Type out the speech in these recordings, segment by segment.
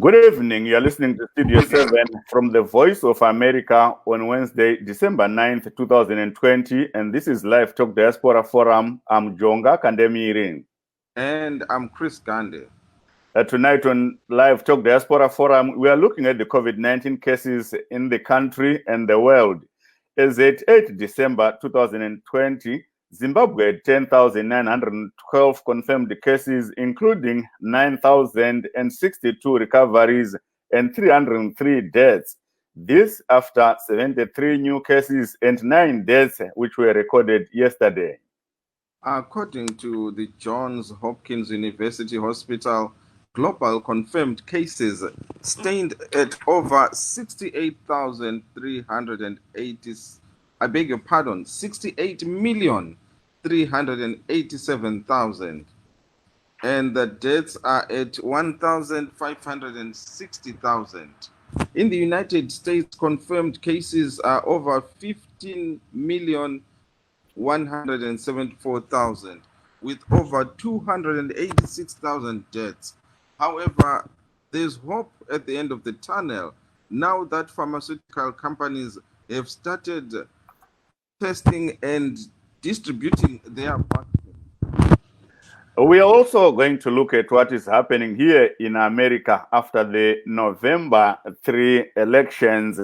Good evening. You're listening to Studio 7 from the Voice of America on Wednesday, December 9th, 2020. And this is LiveTalk Diaspora Forum. I'm Jonga Kandemirin. And I'm Chris Gandhi. Tonight on LiveTalk Diaspora Forum, we are looking at the COVID-19 cases in the country and the world. As at 8 December 2020, Zimbabwe had 10,912 confirmed cases, including 9,062 recoveries and 303 deaths. This after 73 new cases and 9 deaths, which were recorded yesterday. According to the Johns Hopkins University Hospital, global confirmed cases stand at over 68,380. I beg your pardon, 68,387,000. And the deaths are at 1,560,000. In the United States, confirmed cases are over 15,174,000, with over 286,000 deaths. However, there's hope at the end of the tunnel now that pharmaceutical companies have started testing and distributing their vaccines. We are also going to look at what is happening here in America after the November 3 elections,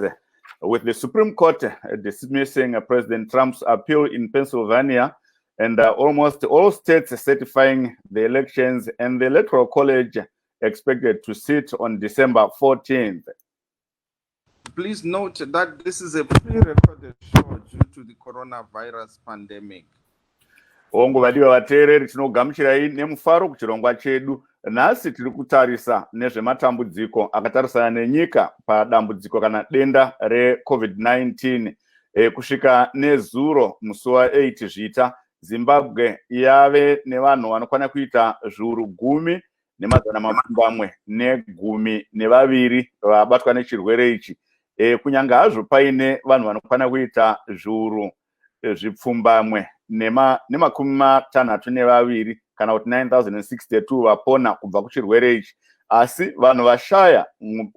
with the Supreme Court dismissing President Trump's appeal in Pennsylvania, and almost all states certifying the elections, and the Electoral College expected to sit on December 14th. Please note that this is a pre-recorded show due to the coronavirus pandemic. Ongo vadiwa vateereri tinogamuchirai nemufaro kuchirongwa chedu. Nhasi tiri kutarisa nezvematambudziko akatarisana nenyika padambudziko kana denda re-COVID-19. Kusvika nezuro musi wa8 zvita, Zimbabwe yave nevanhu vanokwana kuita zviuru 10,212 vabatwa nechirwere ichi. Kunyanga hazvo paine vanhu vanokwana kuita zviuru zvipfumbamwe nema62 kana kuti 9,062 vapona kubva kuchirwere ichi. Asi vanhu vashaya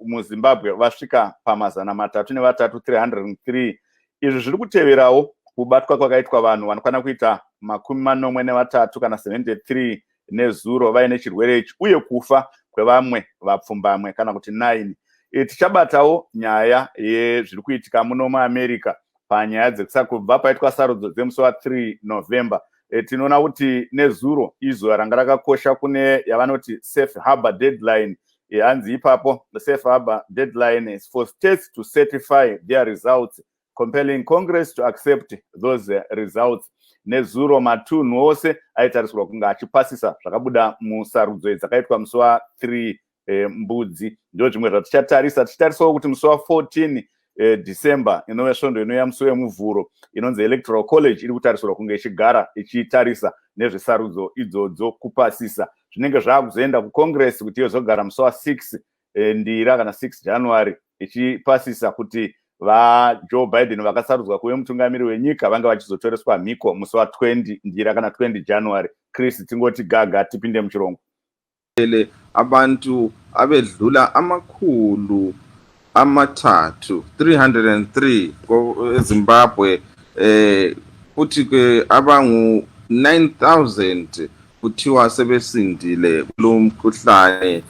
muZimbabwe vasvika pa303. Izvi zviri kuteverawo kubatwa kwakaitwa vanhu vanokwana kuita 43 kana 73 nezuro vaine chirwere ichi, uye kufa kwevamwe vapfumbamwe kana kuti 9. Tichabatawo nyaya yezviri kuitika muno muAmerica panyaya dzekubva paitwa sarudzo dzemusi wa3 November. Tinoona kuti nezuro izuva ranga rakakosha kune yavanoti safe harbor deadline. Hanzi ipapo the safe harbor deadline is for states to certify their results, compelling Congress to accept those results. Nezuro matunhu ose aitariswa kunga achipasisa zvakabuda musarudzo dzakaitwa musi wa3 mbudzi. Ndio zvimwe zvatichatarisawo kuti musi wa14 December inove svondo inouya musi wemuvhuro inonzi Electoral College iri kutarisirwa kunge ichigara ichitarisa nezvesarudzo idzodzo kupasisa. Zvinenge zvaakuzoenda kuCongress kuti yozogara musi wa6 ndira kana 6 January ichipasisa kuti Joe Biden vakasarudzwa kuve mutungamiri wenyika vanga vachizotoreswa mhiko musi wa20 ndira kana 20 January. Chris, tingoti gaga tipinde muchirongo. Abantu abedlula amakhulu amathathu 303 eZimbabwe, futhi ke abangu 9,000 kuthiwa sebesindile kulo mkhuhlane.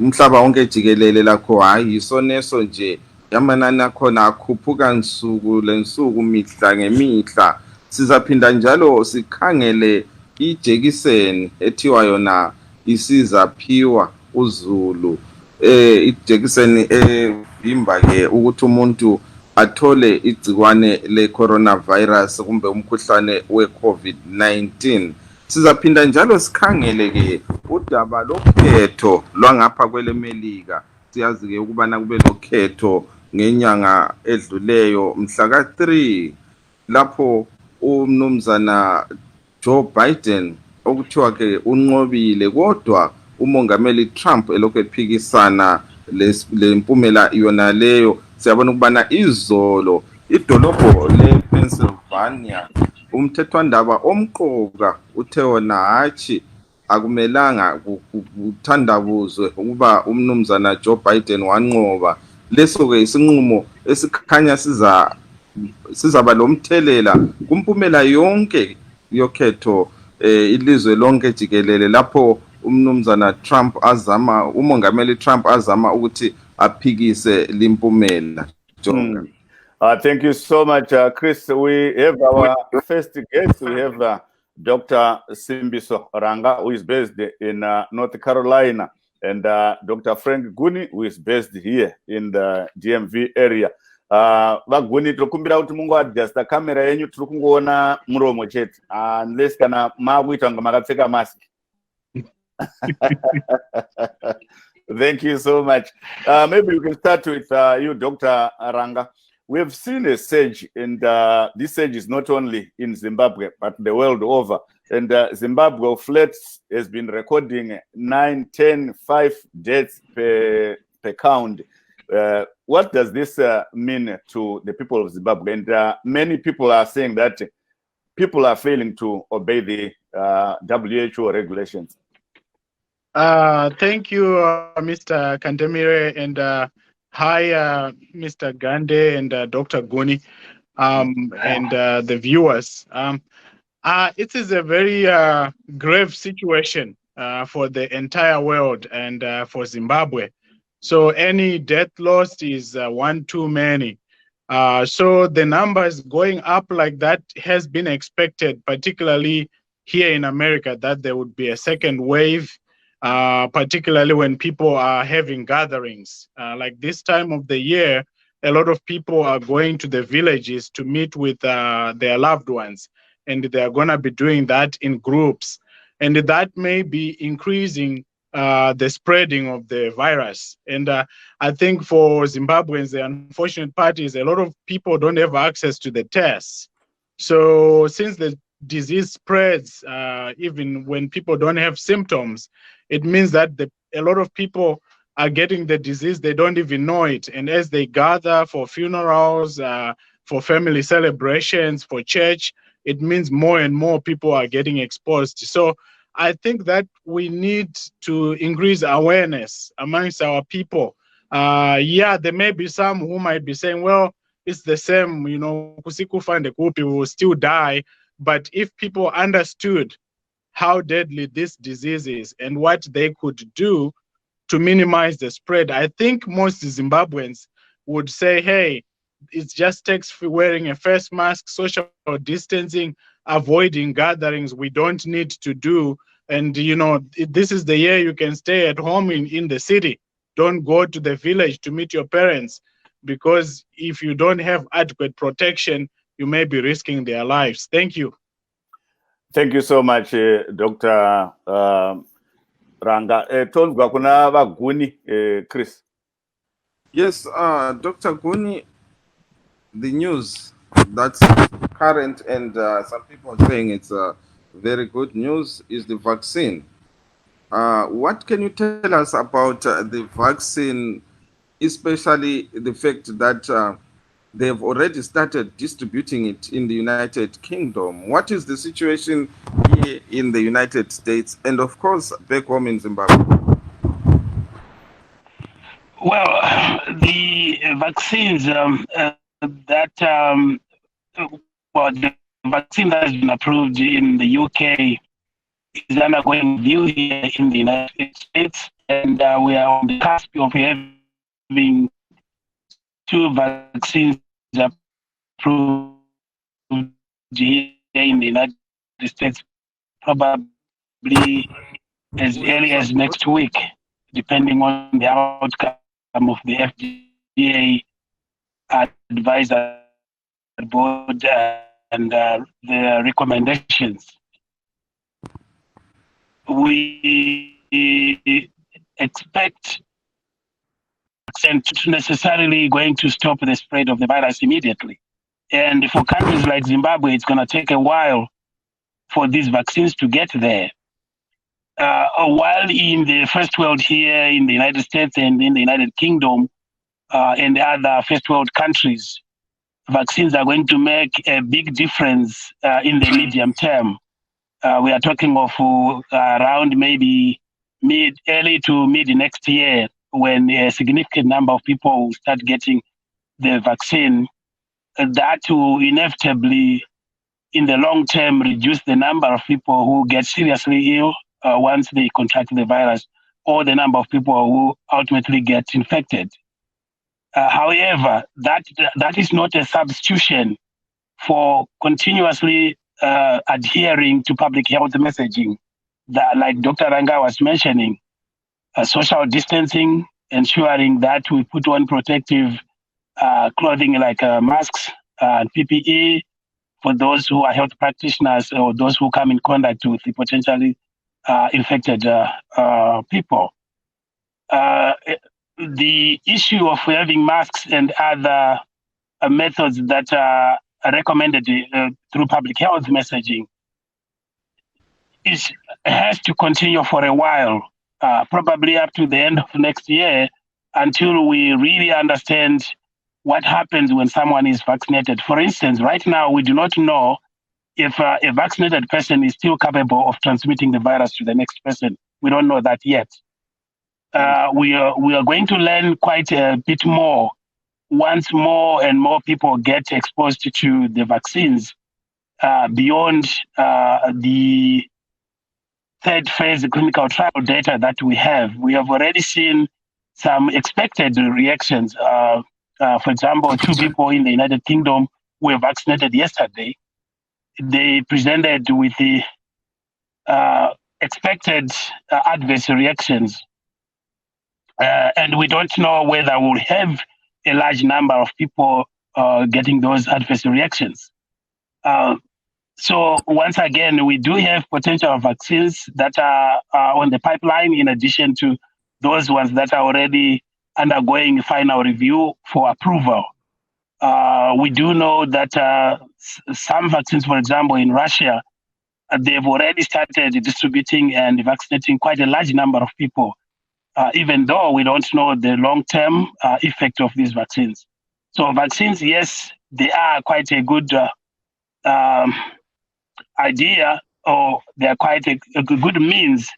Umhlaba wonke jikelele lakho hayi isoneso nje, yamanani akhona akhuphuka nsuku lensuku mihla ngemihla. Sizaphinda njalo sikhangele ijekiseni ethiwa yona isizaphiwa uZulu, ijekiseni evimba ke ukuthi umuntu athole igcikwane le-coronavirus kumbe umkhuhlane we-COVID-19. Sizaphinda njalo sikhangele ke udaba lokhetho lwangapha kwelemelika. Siyazi ke ukubana kube lokhetho ngenyanga edluleyo mhla ka3 lapho umnumzana Joe Biden okuthiwa ke unqobile, kodwa umongameli Trump elokhu ephikisana lempumela yona leyo. Siyabona ukubana izolo idolobho lePennsylvania umthethwandaba omqoka uthe wona hatshi akumelanga kuthandabuzwe ukuba umnumzana Joe Biden wanqoba. Leso-ke isinqumo esikhanya sizaba lomthelela kumpumela yonke yokhetho ilizwe lonke jikelele lapho umnumzana umongameli Trump azama ukuthi aphikise limpumela. Jonga. Thank you so much, Chris. We have our first guest. We have Dr. Simbiso Ranga, who is based in North Carolina, and Dr. Frank Guni, who is based here in the DMV area. Vaguni tikumbira kuti mungu adjusta kamera yenyu tiri kungoona muromo chete unless kana makuita kunge makapfeka mask. Thank you so much. Maybe we can start with you, Dr. Ranga. We have seen a surge, and this surge is not only in Zimbabwe, but the world over. And Zimbabwe of late has been recording 9, 10, 5 deaths per count. What does this mean to the people of Zimbabwe? And many people are saying that people are failing to obey the WHO regulations. Thank you, Mr. Kantemire, and hi, Mr. Gande and Dr. Guni, and the viewers. It is a very grave situation for the entire world and for Zimbabwe. So any death loss is one too many. So the numbers going up like that has been expected, particularly here in America, that there would be a second wave. Particularly when people are having gatherings. Like this time of the year, a lot of people are going to the villages to meet with their loved ones, and they're going to be doing that in groups. And that may be increasing the spreading of the virus. And I think for Zimbabweans, the unfortunate part is a lot of people don't have access to the tests. So since the disease spreads, even when people don't have symptoms, it means that a lot of people are getting the disease, they don't even know it. And as they gather for funerals, for family celebrations, for church, it means more and more people are getting exposed. So I think that we need to increase awareness amongst our people. Yeah, there may be some who might be saying, well, it's the same, you know, we will still die. But if people understood how deadly this disease is and what they could do to minimize the spread, I think most Zimbabweans would say, hey, it just takes wearing a face mask, social distancing, avoiding gatherings we don't need to do. And, you know, this is the year you can stay at home in the city. Don't go to the village to meet your parents, because if you don't have adequate protection, you may be risking their lives. Thank you. Thank you so much, Dr. Ranga. Tonzwa kuna vaguni, Chris. Yes, Dr. Guni, the news that's current and some people are saying it's very good news is the vaccine. What can you tell us about the vaccine, especially the fact that they've already started distributing it in the United Kingdom? What is the situation here in the United States and, of course, back home in Zimbabwe? Well, the vaccines the vaccine that has been approved in the UK is undergoing review here in the United States, and we are on the cusp of having 2 vaccines approved here in the United States, probably as early as next week, depending on the outcome of the FDA advisory board and the recommendations. We expect vaccine to necessarily going to stop the spread of the virus immediately. And for countries like Zimbabwe, it's going to take a while for these vaccines to get there. While in the first world here in the United States and in the United Kingdom and other first world countries, vaccines are going to make a big difference in the medium term. we are talking of around maybe early to mid next year, when a significant number of people will start getting the vaccine. That will inevitably, in the long term, reduce the number of people who get seriously ill once they contract the virus, or the number of people who ultimately get infected. However, that is not a substitution for continuously adhering to public health messaging, that, like Dr. Ranga was mentioning, social distancing, ensuring that we put on protective clothing like masks and PPE for those who are health practitioners or those who come in contact with the potentially infected people. The issue of having masks and other methods that are recommended through public health messaging has to continue for a while, probably up to the end of next year, until we really understand what happens when someone is vaccinated. For instance, right now, we do not know if a vaccinated person is still capable of transmitting the virus to the next person. We don't know that yet. We are going to learn quite a bit more once more and more people get exposed to the vaccines beyond the third phase clinical trial data that we have. We have already seen some expected reactions. For example, 2 people in the United Kingdom were vaccinated yesterday. They presented with the expected adverse reactions. And we don't know whether we'll have a large number of people getting those adverse reactions. So once again, we do have potential vaccines that are on the pipeline, in addition to those ones that are already undergoing final review for approval. We do know that some vaccines, for example, in Russia, they've already started distributing and vaccinating quite a large number of people, even though we don't know the long-term effect of these vaccines. So vaccines, yes, they are quite a good idea, or they are quite a good means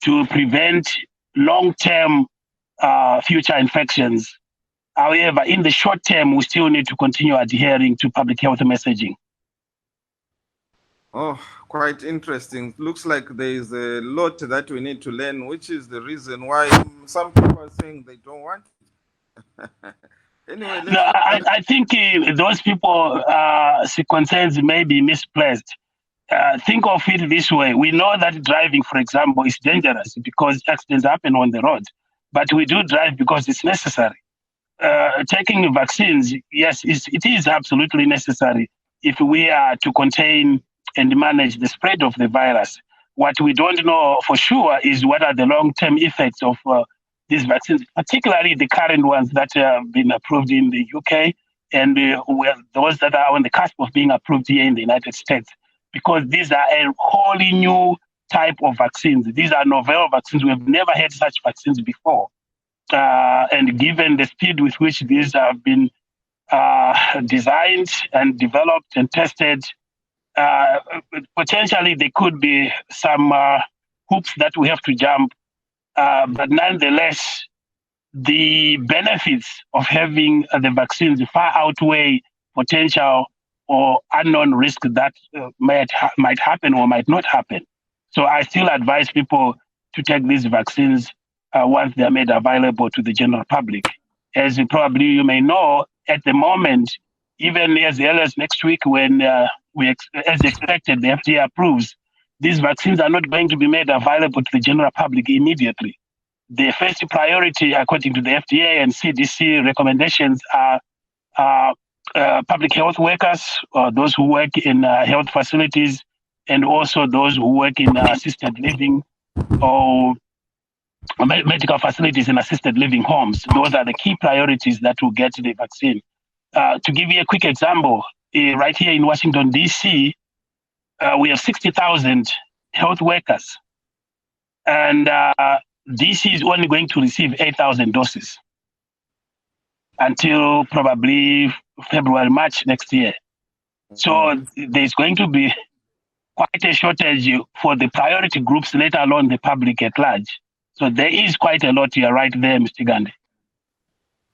to prevent long-term future infections. However, in the short term, we still need to continue adhering to public health messaging. Oh, quite interesting. Looks like there is a lot that we need to learn, which is the reason why some people are saying they don't want it. Anyway, no, I think those people concerns may be misplaced. Think of it this way. We know that driving, for example, is dangerous because accidents happen on the road, but we do drive because it's necessary. Taking vaccines, yes, it is absolutely necessary if we are to contain and manage the spread of the virus. What we don't know for sure is what are the long-term effects of these vaccines, particularly the current ones that have been approved in the UK and those that are on the cusp of being approved here in the United States, because these are a wholly new type of vaccines. These are novel vaccines. We've never had such vaccines before. And given the speed with which these have been designed and developed and tested, potentially there could be some hoops that we have to jump. But nonetheless, the benefits of having the vaccines far outweigh potential or unknown risk that might happen or might not happen. So I still advise people to take these vaccines once they are made available to the general public. As probably you may know, at the moment, even as early as next week, when as expected, the FDA approves, these vaccines are not going to be made available to the general public immediately. The first priority, according to the FDA and CDC recommendations, are public health workers, those who work in health facilities, and also those who work in assisted living or medical facilities and assisted living homes. Those are the key priorities that will get the vaccine. To give you a quick example, right here in Washington, D.C., we have 60,000 health workers, and DC is only going to receive 8,000 doses until probably February, March next year. So there's going to be quite a shortage for the priority groups, let alone the public at large. So there is quite a lot here right there, Mr. Gandhi.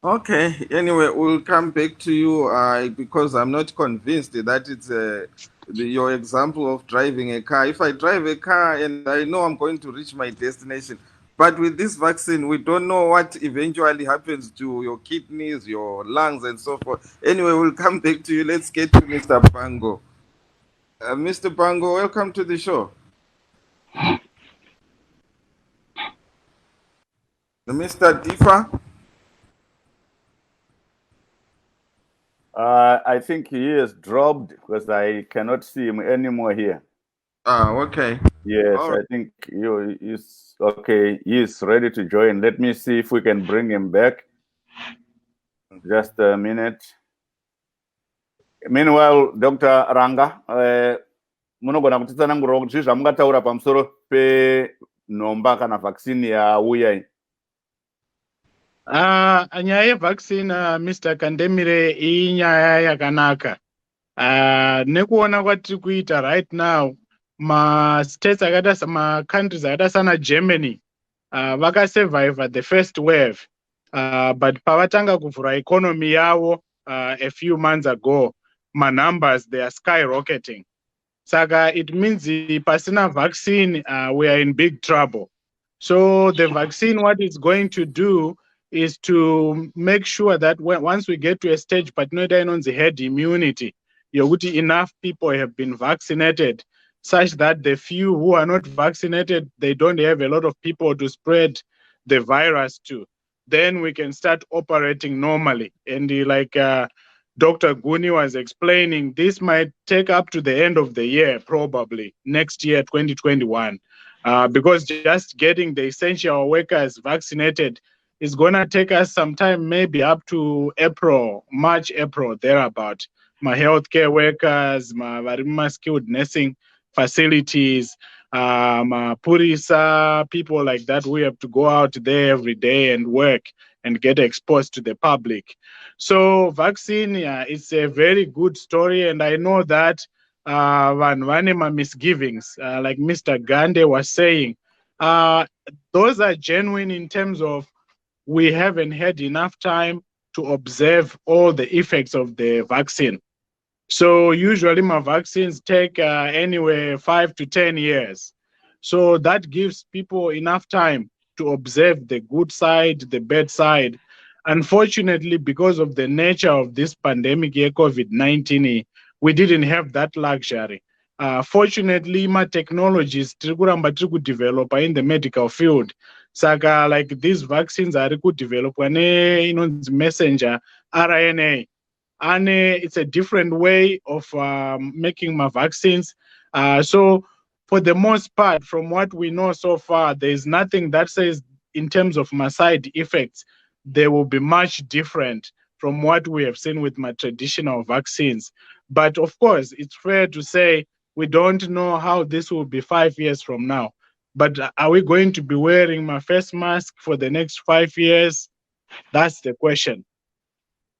Okay. Anyway, we'll come back to you because I'm not convinced that it's your example of driving a car. If I drive a car and I know I'm going to reach my destination, but with this vaccine, we don't know what eventually happens to your kidneys, your lungs, and so forth. Anyway, we'll come back to you. Let's get to Mr. Bango. Mr. Bango, welcome to the show. Mr. Difa? I think he is dropped because I cannot see him anymore here. Okay. Yes, All right. I think he's okay. He's ready to join. Let me see if we can bring him back. Just a minute. Meanwhile, Dr. Ranga, munogona kutitsanangurira kuti zvamungataura pamusoro penhomba kana vaccine yauya iyi. Nyaya yevaccine Mr. Kandemire inyaya yakanaka. Nekuona kwatiri kuita right now, ma-states akada ma-countries akada sana Germany vakasurvive the first wave, but pavatanga kuvhura economy yavo a few months ago, numbers they are skyrocketing. Saka it means the pasina vaccine, we are in big trouble. So the vaccine, what it's going to do is to make sure that once we get to a stage, but not on the herd immunity, enough people have been vaccinated such that the few who are not vaccinated, they don't have a lot of people to spread the virus to. Then we can start operating normally. And like Dr. Guni was explaining, this might take up to the end of the year, probably next year, 2021, because just getting the essential workers vaccinated is going to take us some time, maybe up to March, April, thereabout. My healthcare workers, my skilled nursing facilities, my Purisa, people like that, we have to go out there every day and work and get exposed to the public. So vaccine, it's a very good story. And I know that one misgivings, like Mr. Gandhi was saying, those are genuine in terms of we haven't had enough time to observe all the effects of the vaccine. So usually my vaccines take anywhere 5 to 10 years. So that gives people enough time to observe the good side, the bad side. Unfortunately, because of the nature of this pandemic, COVID-19, we didn't have that luxury. Fortunately, my technologies develop in the medical field. Saka, like these vaccines are developed when the messenger RNA. And it's a different way of making my vaccines. So for the most part, from what we know so far, there's nothing that says in terms of my side effects, they will be much different from what we have seen with my traditional vaccines. But of course, it's fair to say we don't know how this will be 5 years from now. But are we going to be wearing my face mask for the next 5 years? That's the question.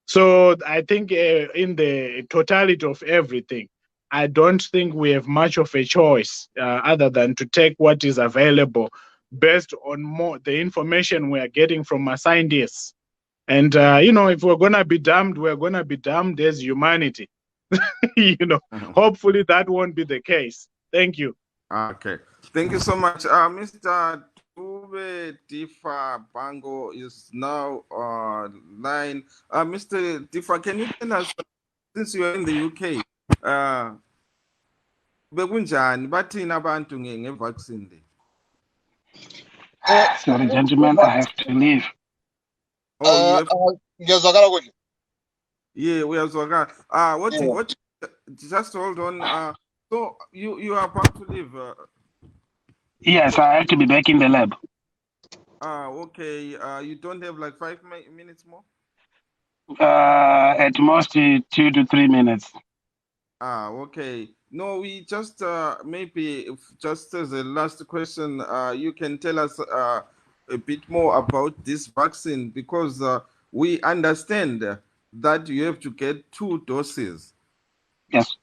So I think in the totality of everything, I don't think we have much of a choice other than to take what is available based on the information we are getting from our scientists. And, if we're going to be damned, we're going to be damned as humanity. Hopefully that won't be the case. Thank you. Okay. Thank you so much. Mr. Dube Difa Bango is now online. Mr. Difa, can you tell us, since you are in the UK, bekunjani bathini abantu nge-vaccine le? Sorry, gentlemen, I have to leave. Oh, ngiyazwakala kuhle. Yeah, uyazwakala. What? Just hold on. So you are about to leave. Yes, I have to be back in the lab. Okay. You don't have like 5 minutes more? At most 2 to 3 minutes. Okay. No, we just maybe just as a last question, you can tell us a bit more about this vaccine, because we understand that you have to get 2 doses. Yes.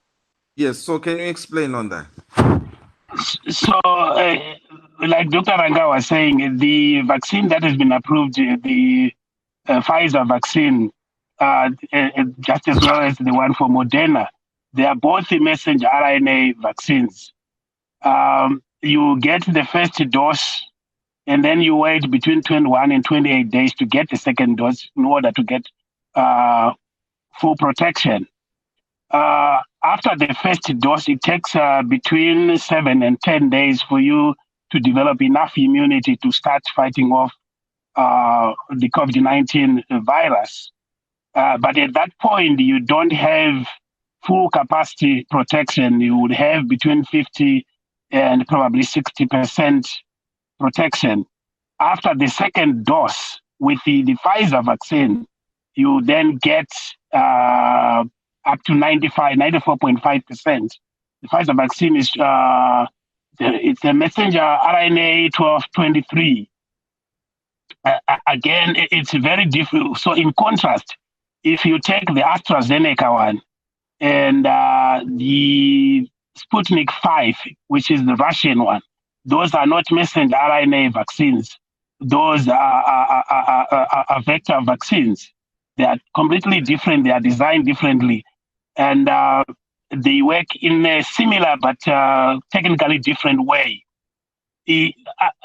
Yes, so can you explain on that? So, like Dr. Ranga was saying, the vaccine that has been approved, the Pfizer vaccine, just as well as the one for Moderna, they are both the messenger RNA vaccines. You get the first dose, and then you wait between 21 and 28 days to get the second dose in order to get full protection. After the first dose, it takes between 7 and 10 days for you to develop enough immunity to start fighting off the COVID-19 virus. But at that point, you don't have full capacity protection. You would have between 50 and probably 60% protection. After the second dose with the Pfizer vaccine, you then get up to 94.5%. The Pfizer vaccine is it's a messenger RNA 1223. Again, it's very different. So in contrast, if you take the AstraZeneca one and the Sputnik 5, which is the Russian one, those are not messenger RNA vaccines. Those are vector vaccines. They are completely different. They are designed differently. And they work in a similar but technically different way. I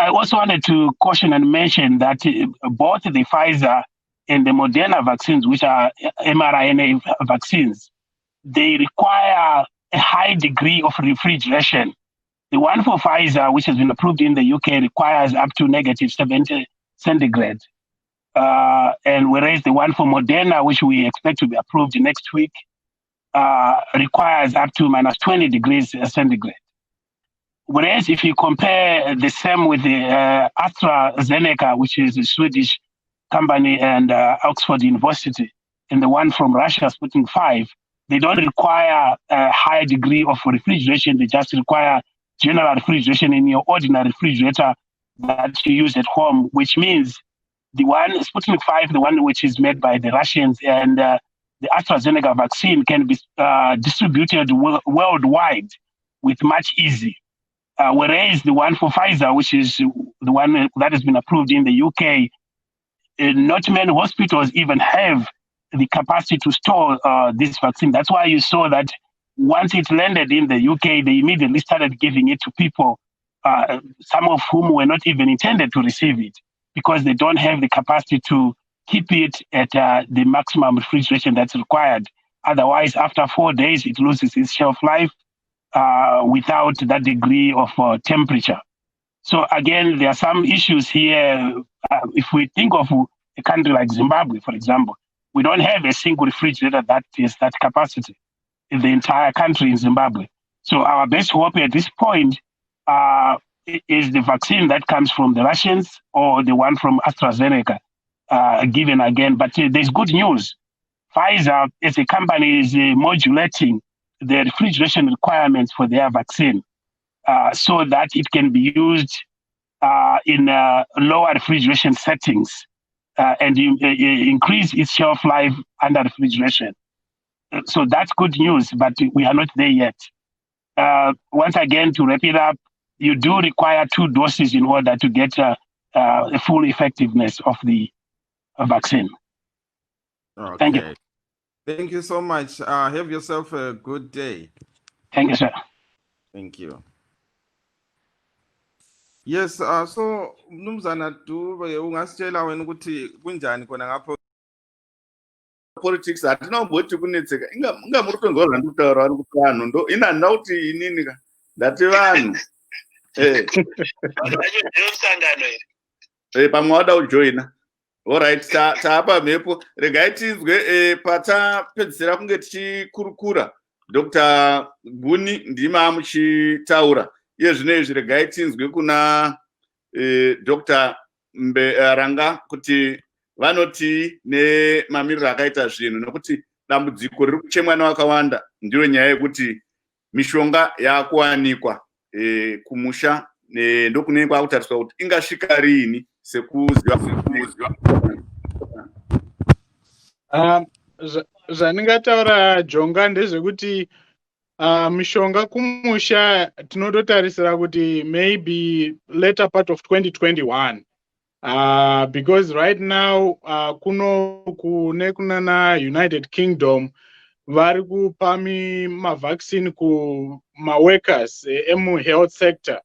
also wanted to caution and mention that both the Pfizer and the Moderna vaccines, which are mRNA vaccines, they require a high degree of refrigeration. The one for Pfizer, which has been approved in the UK, requires up to -70 centigrade. And whereas the one for Moderna, which we expect to be approved next week, requires up to -20 degrees centigrade. Whereas if you compare the same with the AstraZeneca, which is a Swedish company, and Oxford University, and the one from Russia, Sputnik 5, they don't require a high degree of refrigeration. They just require general refrigeration in your ordinary refrigerator that you use at home, which means the one Sputnik 5, the one which is made by the Russians, and the AstraZeneca vaccine can be distributed worldwide with much ease. Whereas the one for Pfizer, which is the one that has been approved in the UK, not many hospitals even have the capacity to store this vaccine. That's why you saw that once it landed in the UK, they immediately started giving it to people, some of whom were not even intended to receive it, because they don't have the capacity to keep it at the maximum refrigeration that's required. Otherwise, after 4 days, it loses its shelf life without that degree of temperature. So again, there are some issues here. If we think of a country like Zimbabwe, for example, we don't have a single refrigerator that is that capacity in the entire country in Zimbabwe. So our best hope at this point is the vaccine that comes from the Russians or the one from AstraZeneca, given again. But there's good news. Pfizer, as a company, is modulating the refrigeration requirements for their vaccine so that it can be used in lower refrigeration settings and increase its shelf life under refrigeration. So that's good news, but we are not there yet. Once again, to wrap it up, you do require 2 doses in order to get the full effectiveness of the vaccine. Okay. Thank you. Thank you so much. Have yourself a good day. Thank you, sir. Thank you. Yes, so Mnumzana Dube ungasitshela wena ukuthi kunjani khona ngapho politics hatina kumboti kunetseka inga muri kutongorwa ndikutaura vari kuti vanhu ndo ina ndina kuti inini ka ndati vanhu pamwe wada kujoina. Alright, taapa mhepo regai tinzwe patapedzisira kunge tichikurukura Dr. Guni ndima muchitaura iye zvino izvi regai tinzwe kuna Dr. Ranga kuti vanoti nemamiriro akaita zvinhu, nokuti dambudziko riri kuchemwa nevakawanda ndiyo nyaya yekuti mishonga yakuwanikwa kumusha ndokunenge kwakutariswa kuti ingasvika riini sekuziva. Zvandingataura Jonga ndezvekuti Mishonga kumusha tinototarisira kuti maybe later part of 2021. Because right now kune kunana United Kingdom vari kupa vaccine ku workers health sector,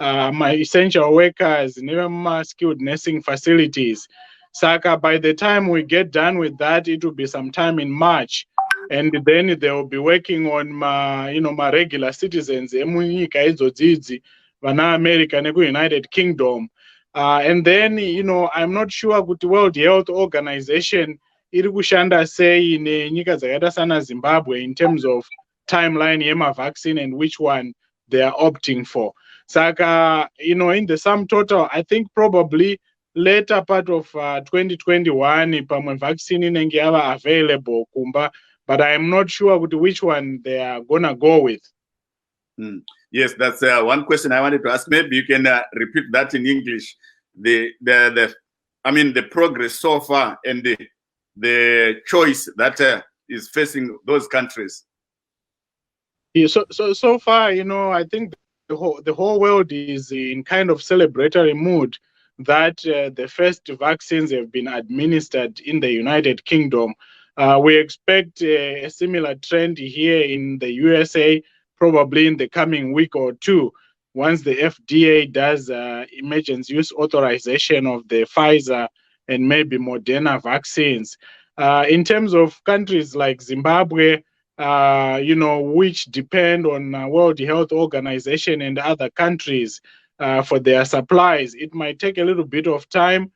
essential workers skilled nursing facilities. Saka by the time we get done with that, it will be sometime in March, and then they will be working on my regular citizens emunyika idzodzidzi vana America neku United Kingdom. And then I'm not sure kuti World Health Organization iri kushanda sei nenyika dzakaita sana Zimbabwe in terms of timeline yema vaccine and which one they are opting for. Saka in the sum total, I think probably later part of 2021 pamwe vaccine inenge yava available kumba, but I am not sure which one they are gonna go with. Yes, that's one question I wanted to ask. Maybe you can repeat that in English. The progress so far and the choice that is facing those countries. Yeah, so far, I think the whole world is in kind of celebratory mood that the first vaccines have been administered in the United Kingdom. We expect a similar trend here in the USA, probably in the coming week or two, once the FDA does emergency use authorization of the Pfizer and maybe Moderna vaccines. In terms of countries like Zimbabwe, which depend on World Health Organization and other countries for their supplies, it might take a little bit of time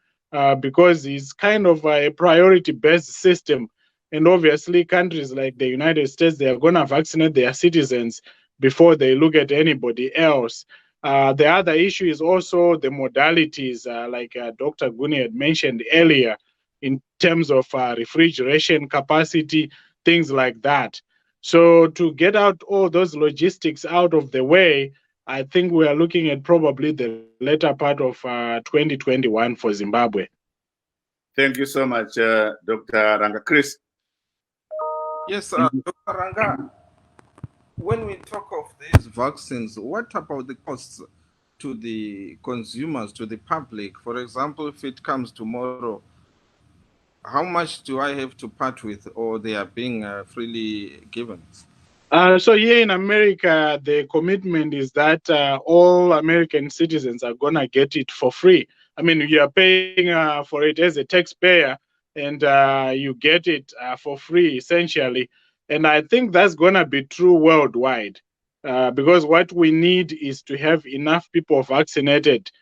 because it's kind of a priority-based system. And obviously, countries like the United States, they are going to vaccinate their citizens before they look at anybody else. The other issue is also the modalities, like Dr. Guni had mentioned earlier, in terms of refrigeration capacity, things like that. So to get out all those logistics out of the way, I think we are looking at probably the later part of 2021 for Zimbabwe. Thank you so much, Dr. Ranga. Chris? Yes, Dr. Ranga, when we talk of these vaccines, what about the costs to the consumers, to the public? For example, if it comes tomorrow, how much do I have to part with, or they are being freely given? So here in America, the commitment is that all American citizens are going to get it for free. I mean, you are paying for it as a taxpayer, and you get it for free, essentially. And I think that's going to be true worldwide, because what we need is to have enough people vaccinated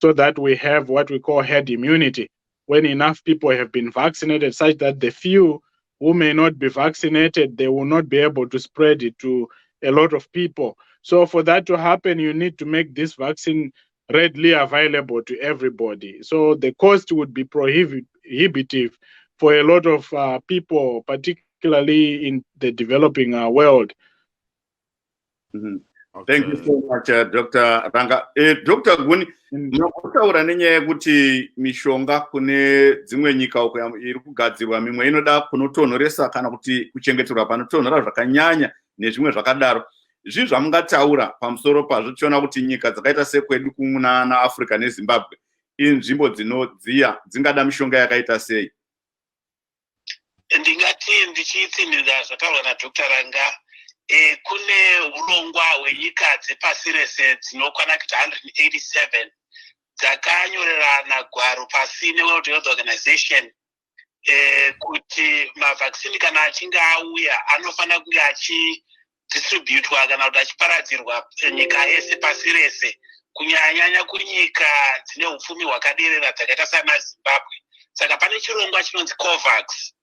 so that we have what we call herd immunity. When enough people have been vaccinated, such that the few who may not be vaccinated, they will not be able to spread it to a lot of people. So for that to happen, you need to make this vaccine readily available to everybody. So the cost would be prohibitive for a lot of people, particularly in the developing world. Mm-hmm. Okay. Thank you so much, Dr. Ranga. Dr. Guni, munokutaura nenyaya yekuti mishonga kune dzimwe nyika uko iri kugadzirwa mimwe inoda kunotonhoresa kana kuti kuchengeterwa panotonhora zvakanyanya nezvimwe zvakadaro. Zvii zvamungataura pamusoro pazvo tichiona kuti nyika dzakaita sekwedu kuna Africa neZimbabwe inzvimbo dzinodziya dzingada mishonga yakaita sei? Ndingati ndichitsinira zvataurwa naDr. Ranga, kune urongwa hwenyika dzepasi rese dzinokwana kuti 187 dzakanyorerana gwaro pasi neWorld Health Organization kuti mavhaccine kana achinge auya anofanira kunge achidistributwa kana kuti achiparadzirwa nyika yese pasi rese, kunyanya kunyika dzine upfumi hwakaderera dzakaita sana Zimbabwe. Saka pane chirongwa chinonzi COVAX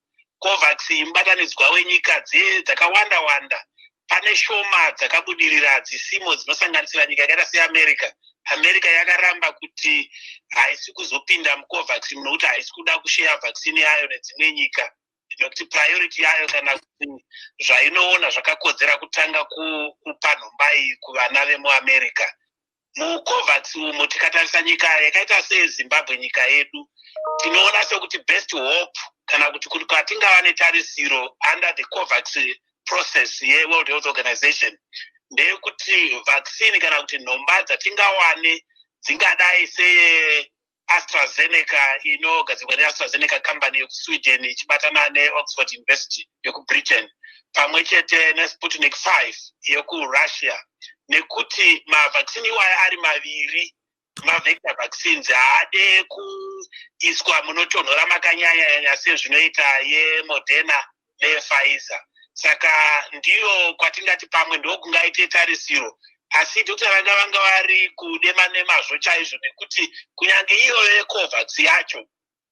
mubatanidzwa wenyika dzakawanda wanda. Pane shoma dzakabudirira dzisimo dzinosanganisira nyika yakaita seAmerica. America yakaramba kuti haisi kuzopinda muCOVAX nokuti haisi kuda kushare vaccine yayo nedzimwe nyika, nokuti priority yayo kana kuti zvainoona zvakakodzera kutanga kupa nhomba iyi kuvana vemuAmerica. MuCOVAX umu tikatarisa nyika yakaita seZimbabwe, nyika yedu, tinoona sekuti best hope kana kuti kwatingava netarisiro under the COVAX process yeWorld Health Organization ndeyekuti vaccine kana kuti nhomba dzatingawane dzingadai seAstraZeneca inogadzirwa neAstraZeneca company yekuSweden ichibatana neOxford University yekuBritain pamwe chete neSputnik 5 yekuRussia, nekuti mavaccine iwaya ari maviri mavector vaccines haade kuiswa munotonhora makanyanya sezvinoita yeModerna nePfizer. Saka ndiyo kwatingati pamwe ndokungaite tarisiro, asi Dr. Ranga vanga vari kudema nemazvo chaizvo nekuti kunyange iyoyo yeCovax yacho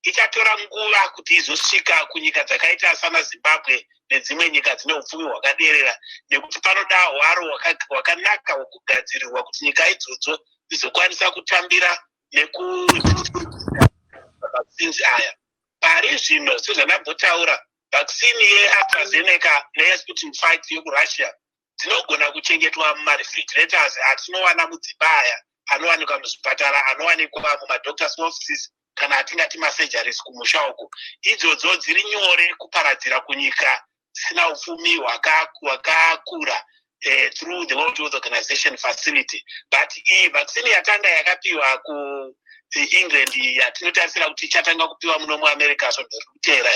ichatora nguva kuti izosvika kunyika dzakaita sana Zimbabwe nedzimwe nyika dzine upfumi hwakaderera, nekuti panoda hwaro hwakanaka hwekugadzirirwa kuti nyika idzodzo dzizokwanisa kutambira vaccines aya. Pari zvino sezvanambotaura vaccine yeAstraZeneca neyeSputnik 5 yokuRussia dzinogona kuchengetwa mumarefrigerators atinowana mudzimba aya anowanikwa muzvipatara, anowanikwa mumadoctors offices kana atingati masurgeries kumusha uko. Idzodzo dziri nyore kuparadzira kunyika dzisina upfumi hwakakura through the World Health Organization facility. But vaccine yatanga yakapiwa kuEngland yatinotarisira kuti ichatanga kupiwa muno muAmerica zvondokuteera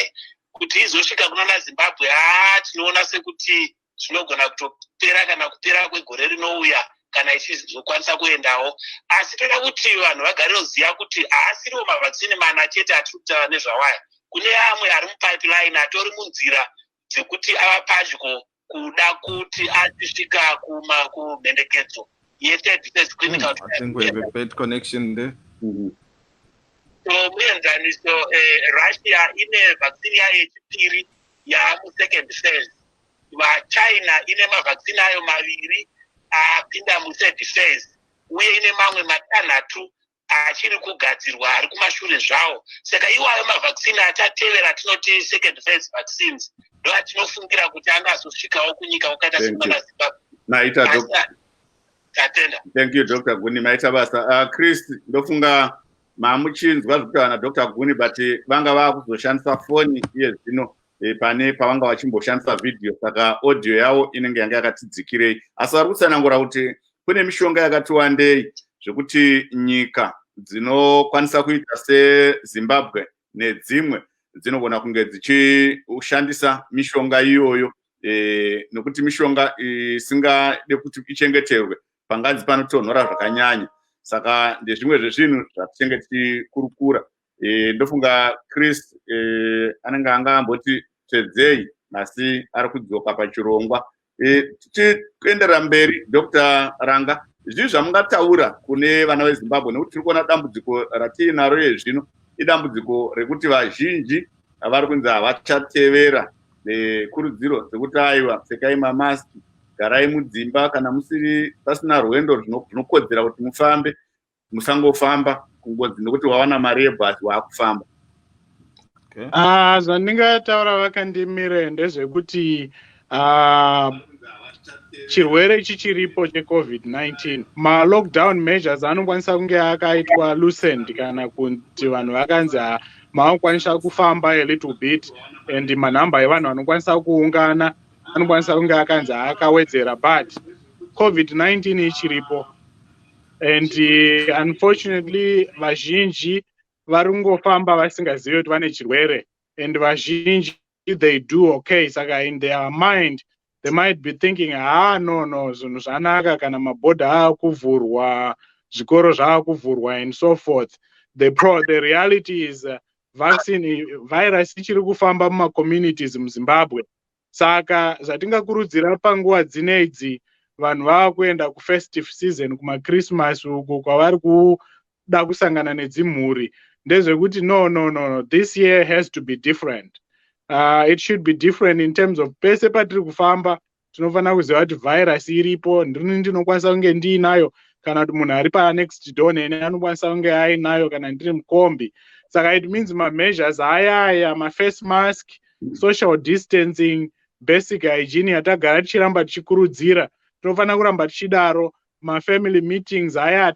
kuti izosvika kunana Zimbabwe tinoona sekuti zvinogona kutopera kana kupera kwegore rinouya kana ichizokwanisa kuendawo. Asi toda kuti vanhu vagare kuziva kuti haasiriwo mavaccine mana chete atiri kutaura nezvawaya, kune amwe ari mupipeline atori munzira dzekuti ava padyo kuda kuti achisvika kumhendekedzo ye3rd phase clinical trial. I think we have a bad connection there. So muenzaniso Russia ine vaccine yayo yechipiri yamu2nd phase. VaChina ine mavaccine ayo maviri apinda mu3rd phase uye ine mamwe matanhatu achiri kugadzirwa ari kumashure zvawo. Saka iwayo mavaccine achatevera tinoti 2nd phase vaccines ndo atinofungira kuti angazosvikawo kunyika wakaita semana Zimbabwe. Thank you Dr. Guni, maita basa. Chris, ndofunga mamuchinzwa zvekutaura naDr. Guni but vanga vakuzoshandisa foni iye zvino pane pavanga vachimboshandisa video, saka audio yavo inenge yanga yakatidzikirei. Asi vari kutsanangura kuti kune mishonga yakati wandei zvekuti nyika dzinokwanisa kuita seZimbabwe nedzimwe dzinogona kunge dzichishandisa mishonga iyoyo nokuti mishonga isingade kuti ichengeterwe pangadzi panotonhora zvakanyanya. Saka ndezvimwe zvezvinhu zvaticenge tichikurukura. Ndofunga Chris anenge anga amboti tedzei asi ari kudzoka pachirongwa. Tichienderera mberi, Dr. Ranga, zvii zvamungataura kune vana veZimbabwe nekuti tiri kuona dambudziko ratiinaro yezvino idambudziko rekuti vazhinji vari kunzi havachatevera kurudziro dzekuti aiwa pfekai mamaski, garai mudzimba, kana musiri pasina rwendo rwunokodzera kuti mufambe musangofamba kungodzi nekuti wawana mari yebhasi waakufamba. Zvandingataura vakandimire ndezvekuti chirwere ichi chiripo cheCovid-19, ma-lockdown measures anokwanisa kunge akaitwa loosened kana kuti vanhu vakanzi maakwanisa kufamba a little bit and manhamba evanhu vanokwanisa kuungana anokwanisa kunge akanzi akawedzera, but COVID-19 ichiripo and unfortunately vazhinji vari kungofamba vasingazivi kuti vane chirwere, and vazhinji they do okay, saka in their mind they might be thinking no zvinhu zvanaka kana mabhodha akuvhurwa, zvikoro zvakuvhurwa and so forth. The reality is vaccine virus ichiri kufamba mumacommunities muZimbabwe. Saka zvatingakurudzira panguva dzinedzi vanhu vava kuenda kufestive season kumaChristmas uko kwavari kuda kusangana nedzimhuri ndezvekuti no, this year has to be different. It should be different in terms of pese patiri kufamba tinofanira kuziva kuti virus iripo, ndini ndinokwanisa kunge ndiinayo kana kuti munhu ari panext door nene anokwanisa kunge ainayo kana ndiri mukombi. Saka it means ma-measures aya ma-face mask, social distancing, basic hygiene yatagara tichiramba tichikurudzira tinofanira kuramba tichidaro. Ma-family meetings aya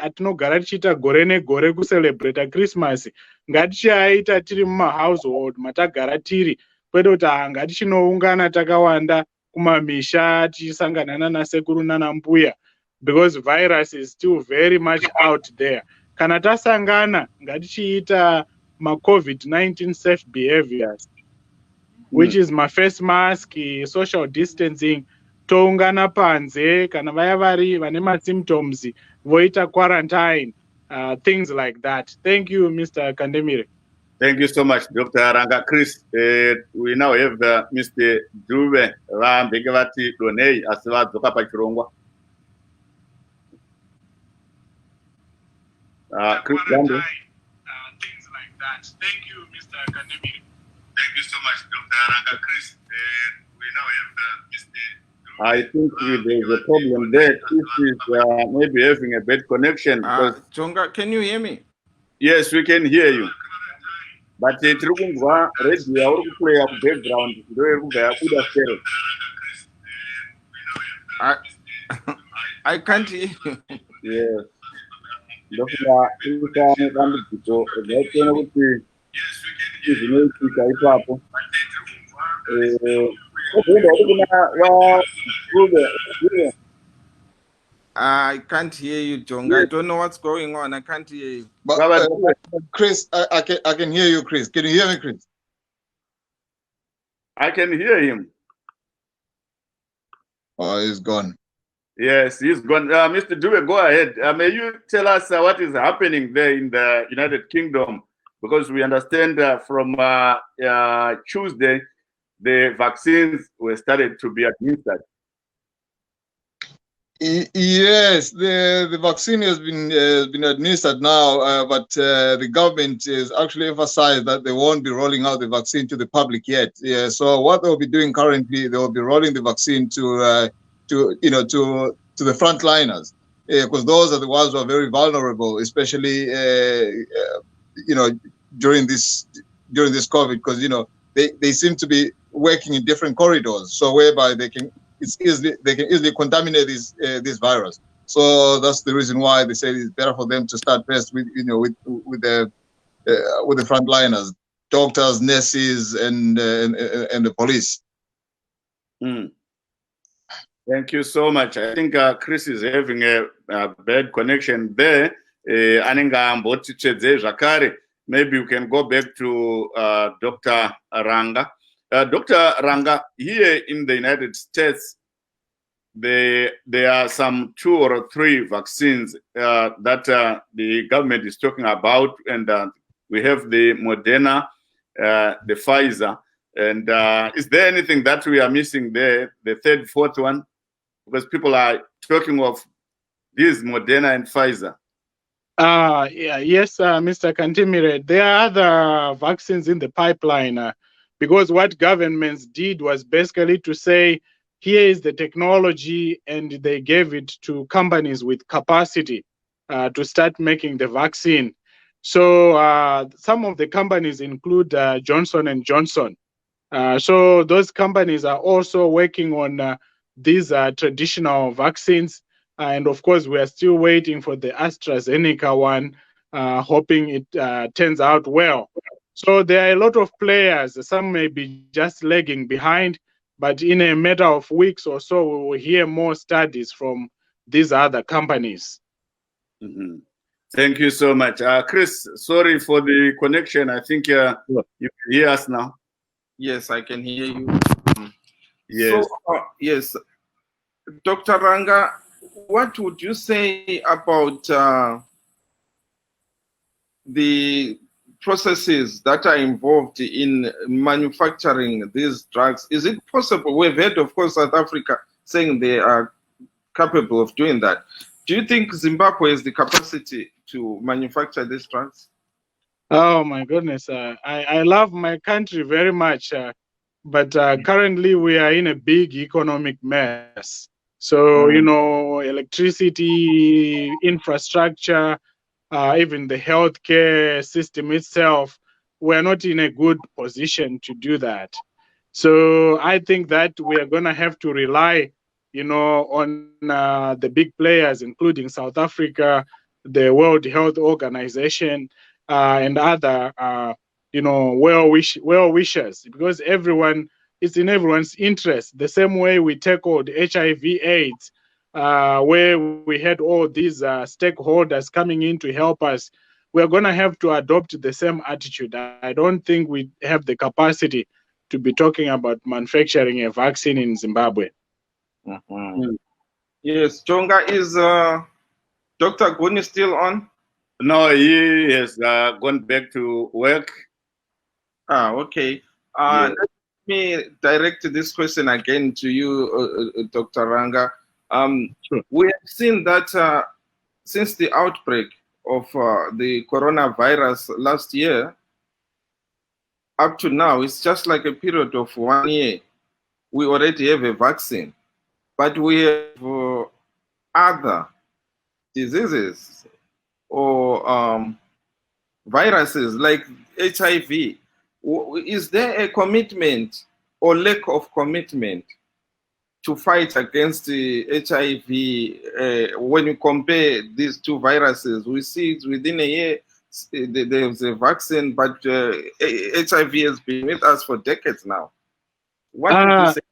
atinogara tichiita gore negore kucelebrata Christmas ngatichiaita tiri mumahousehold matagara tiri, kwete kuti ngatichinoungana takawanda kumamisha tichisangana nana sekuru nana mbuya, because virus is still very much out there. Kana tasangana ngatichiita ma-COVID-19 safe behaviors, which is my face mask, social distancing, toungana panze, kana vaya vari vane ma-symptoms, voita quarantine, things like that. Thank you, Mr. Kandemire. Thank you so much, Dr. Ranga. Chris, we now have Mr. Dube Vambegavati Donei Asivadzoka Pachirongwa. Chris Gandhi. Things like that. Thank you, Mr. Kandemire. Thank you so much, Dr. Ranga. Chris, we now have Mr. I think there's a problem there. Chris is maybe having a bad connection. Chonga, can you hear me? Yes, we can hear you. But tiri kunzwa radio yauri kuplaya kubackground ndoiri kubva yabuda stereo. I can't hear you. Yes. Ndokuda ita nedambudziko rakaitona kuti zvinoitika ipapo. I can't hear you, Jonga. I don't know what's going on. I can't hear you. But, Chris, I can hear you, Chris. Can you hear me, Chris? I can hear him. Oh, he's gone. Yes, he's gone. Mr. Dube, go ahead. May you tell us what is happening there in the United Kingdom? Because we understand from Tuesday, the vaccines were started to be administered. Yes, the vaccine has been administered now, but the government has actually emphasized that they won't be rolling out the vaccine to the public yet. Yeah, so what they'll be doing currently, they will be rolling the vaccine to the frontliners, because those are the ones who are very vulnerable, especially during this COVID, because they seem to be working in different corridors, so whereby they can easily contaminate this virus. So that's the reason why they say it's better for them to start first with the frontliners, doctors, nurses, and the police. Thank you so much. I think Chris is having a bad connection there. Maybe you can go back to Dr. Ranga. Dr. Ranga, here in the United States, there are some 2 or 3 vaccines that the government is talking about, and we have the Moderna, the Pfizer, and is there anything that we are missing there, the 3rd, 4th one? Because people are talking of these Moderna and Pfizer. Yes, Mr. Kantimire, there are other vaccines in the pipeline. Because what governments did was basically to say, here is the technology, and they gave it to companies with capacity to start making the vaccine. So some of the companies include Johnson & Johnson. So those companies are also working on these traditional vaccines. And of course, we are still waiting for the AstraZeneca one, hoping it turns out well. So there are a lot of players. Some may be just lagging behind, but in a matter of weeks or so, we will hear more studies from these other companies. Thank you so much. Chris, sorry for the connection. I think you can hear us now. Yes, I can hear you. Yes. So, yes. Dr. Ranga, what would you say about the processes that are involved in manufacturing these drugs? Is it possible? We've heard, of course, South Africa saying they are capable of doing that. Do you think Zimbabwe has the capacity to manufacture these drugs? Oh my goodness. I love my country very much, but currently we are in a big economic mess. So, electricity, infrastructure, even the healthcare system itself, we're not in a good position to do that. So I think that we are going to have to rely, on the big players, including South Africa, the World Health Organization, and other, well-wishers, because everyone it's in everyone's interest. The same way we tackled HIV/AIDS, where we had all these stakeholders coming in to help us. We're going to have to adopt the same attitude. I don't think we have the capacity to be talking about manufacturing a vaccine in Zimbabwe. Yes, Jonga, is Dr. Guni still on? No, he has gone back to work. Okay. Yeah. Let me direct this question again to you, Dr. Ranga. Sure. We have seen that since the outbreak of the coronavirus last year, up to now, it's just like a period of 1 year. We already have a vaccine, but we have other diseases or viruses like HIV. Is there a commitment or lack of commitment to fight against the HIV? When you compare these two viruses, we see it's within a year there's a vaccine, but HIV has been with us for decades now. What would you say?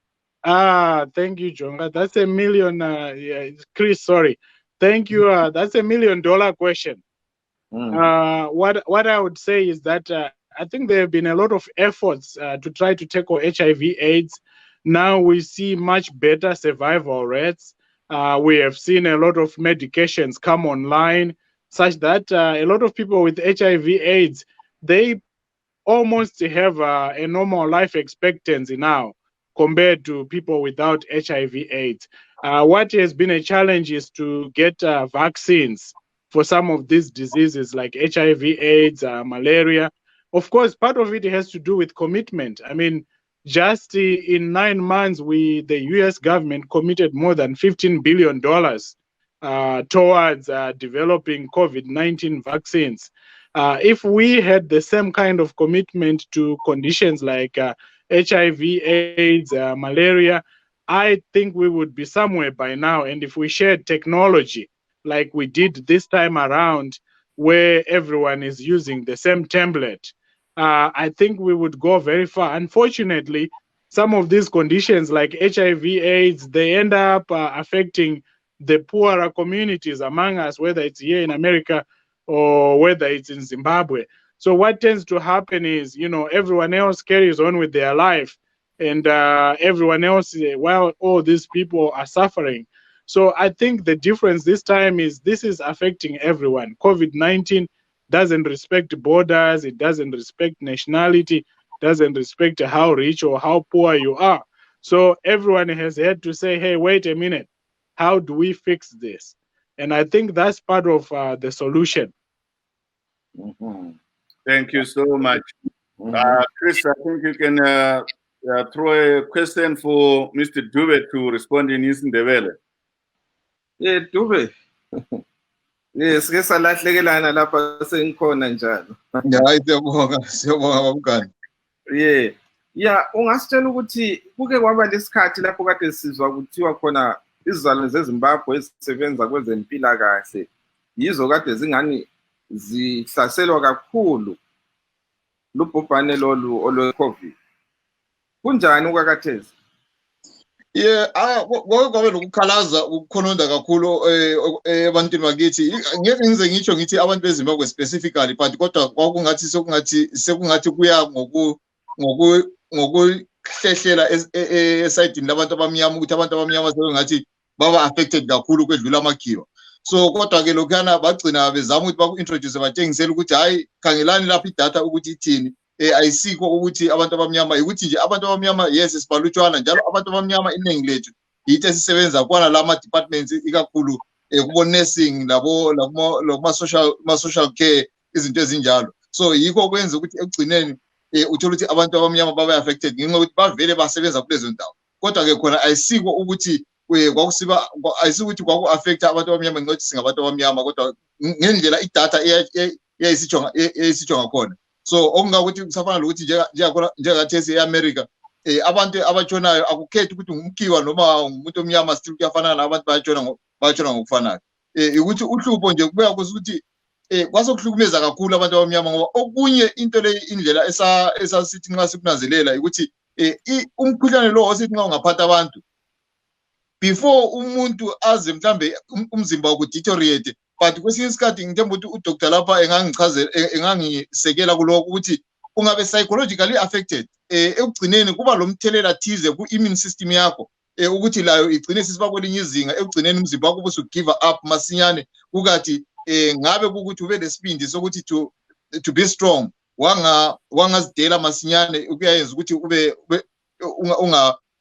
Thank you, Jonga. That's a million, Chris, sorry. Thank you. That's $1 million question. What I would say is that I think there have been a lot of efforts to try to tackle HIV/AIDS. Now we see much better survival rates. We have seen a lot of medications come online, such that a lot of people with HIV/AIDS, they almost have a normal life expectancy now compared to people without HIV/AIDS. What has been a challenge is to get vaccines for some of these diseases like HIV/AIDS, malaria. Of course, part of it has to do with commitment. I mean, just in 9 months, the US government committed more than $15 billion towards developing COVID-19 vaccines. If we had the same kind of commitment to conditions like HIV/AIDS, malaria, I think we would be somewhere by now. And if we shared technology like we did this time around, where everyone is using the same template, I think we would go very far. Unfortunately, some of these conditions like HIV/AIDS, they end up affecting the poorer communities among us, whether it's here in America or whether it's in Zimbabwe. So what tends to happen is, everyone else carries on with their life, and everyone else, while all these people are suffering. So I think the difference this time is this is affecting everyone. COVID-19 doesn't respect borders, it doesn't respect nationality, doesn't respect how rich or how poor you are. So everyone has had to say, hey, wait a minute, how do we fix this? And I think that's part of the solution. Thank you so much. Chris, I think you can throw a question for Mr. Dube to respond in his Ndebele. Yeah, Dube. Yes, ngesalahlekelana lapha sengikhona njalo. Yeah, siyabonga babukani. Yeah, ungasitshela ukuthi kuke kwaba lesikhathi lapho kade sizwa kuthiwa khona izizalwane zeZimbabwe ezisebenza kwezempilakahle yizo kade zingani zihlaselwa kakhulu lubhubhane lolu olwe-COVID. Kunjani ukwakathezi? Yeah, kwabe lokukhalaza ukukhononda kakhulu ebantwini bakithi. Ngeke ngize ngitsho ngithi abantu beZimbabwe specifically, but kodwa kwakungathi sekungathi kuya ngokuhlehlela esayidini labantu abamnyama, ukuthi abantu abamnyama sebengathi baba affected kakhulu kwedlula amakhiwa. So kodwa ke lokhana bagcina bezama ukuthi baku-introduce batshengisele ukuthi hayi khangelani lapha idatha ukuthi ithini. Ayisikho ukuthi abantu abamnyama ukuthi nje abantu abamnyama yes sibalutshwana, njalo abantu abamnyama iningi lethu yithi esisebenza kwana lama departments ikakhulu kubo nursing labo social care, izinto ezinjalo. So yikho kwenza ukuthi ekugcineni uthola ukuthi abantu abamnyama baba affected ngenxa ukuthi bavele basebenza kulezo ndawo. Kodwa ke khona ayisikho ukuthi ayisukuthi kwaku affect abantu abamnyama ngenxa ukuthi singabantu abamnyama, kodwa ngendlela idatha eyayisitsho ngakhona. So okungakuthi kusafana lokuthi njengakathesi e-America abantu abatshonayo akukhethi ukuthi ngumkhiwa noma umuntu omnyama, still kuyafanana abantu bayatshona ngokufanayo. Ukuthi uhlupho nje kubuya ukuthi kwasokuhlukumeza kakhulu abantu abamnyama, ngoba okunye into le indlela esasithi nxa sikunanzelela ukuthi umkhuhlane lo osithi nxa ungaphatha abantu before umuntu aze mhlambe umzimba ukudeteriorate, but kwesinye isikhathi ngithemba ukuthi udoktor lapha engangichazela engangisekela kuloko ukuthi ungabe psychologically affected ekugcineni kuba lomthelela thize ku-immune system yakho ukuthi layo igcine sisiba kwelinye izinga, ekugcineni umzimba wakho ubusugive up masinyane kukathi ngabe kukuthi ube lesibindi sokuthi to be strong wangazidela masinyane ukuyenza ukuthi ube